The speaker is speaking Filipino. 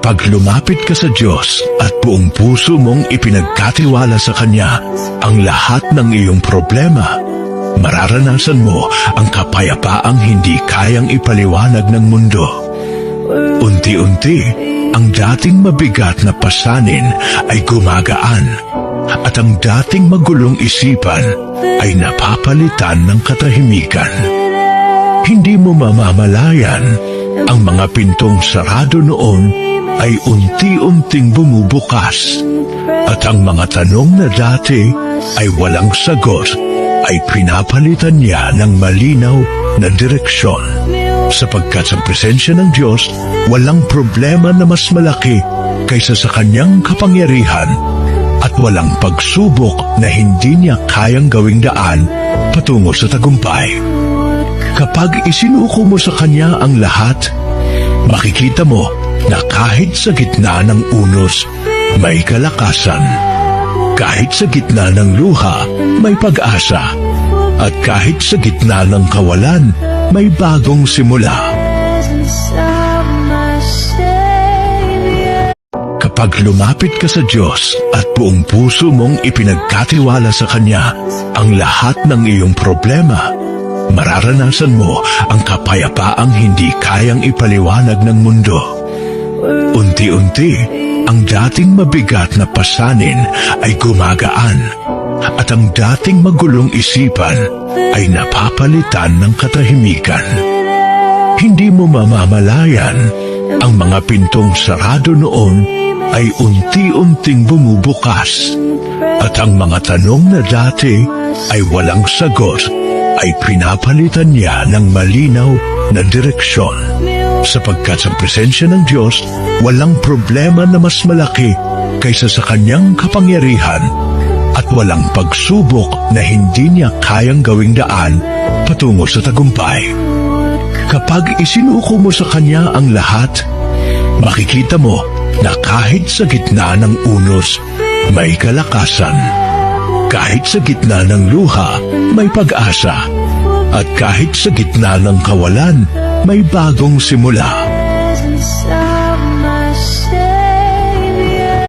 Kapag lumapit ka sa Diyos at buong puso mong ipinagkatiwala sa Kanya ang lahat ng iyong problema, mararanasan mo ang kapayapaang hindi kayang ipaliwanag ng mundo. Unti-unti, ang dating mabigat na pasanin ay gumagaan at ang dating magulong isipan ay napapalitan ng katahimikan. Hindi mo mamamalayan, ang mga pintong sarado noon ay unti-unting bumubukas at ang mga tanong na dati ay walang sagot ay pinapalitan niya ng malinaw na direksyon. Sapagkat sa presensya ng Diyos, walang problema na mas malaki kaysa sa Kanyang kapangyarihan at walang pagsubok na hindi niya kayang gawing daan patungo sa tagumpay. Kapag isinuko mo sa Kanya ang lahat, makikita mo na kahit sa gitna ng unos, may kalakasan. Kahit sa gitna ng luha, may pag-asa. At kahit sa gitna ng kawalan, may bagong simula. Kapag lumapit ka sa Diyos at buong puso mong ipinagkatiwala sa Kanya ang lahat ng iyong problema, mararanasan mo ang kapayapaang hindi kayang ipaliwanag ng mundo. Unti-unti, ang dating mabigat na pasanin ay gumagaan at ang dating magulong isipan ay napapalitan ng katahimikan. Hindi mo mamamalayan, ang mga pintong sarado noon ay unti-unting bumubukas at ang mga tanong na dati ay walang sagot ay pinapalitan niya ng malinaw na direksyon. Sapagkat sa presensya ng Diyos, walang problema na mas malaki kaysa sa Kanyang kapangyarihan at walang pagsubok na hindi niya kayang gawing daan patungo sa tagumpay. Kapag isinuko mo sa Kanya ang lahat, makikita mo na kahit sa gitna ng unos, may kalakasan. Kahit sa gitna ng luha, may pag-asa. At kahit sa gitna ng kawalan, may bagong simula.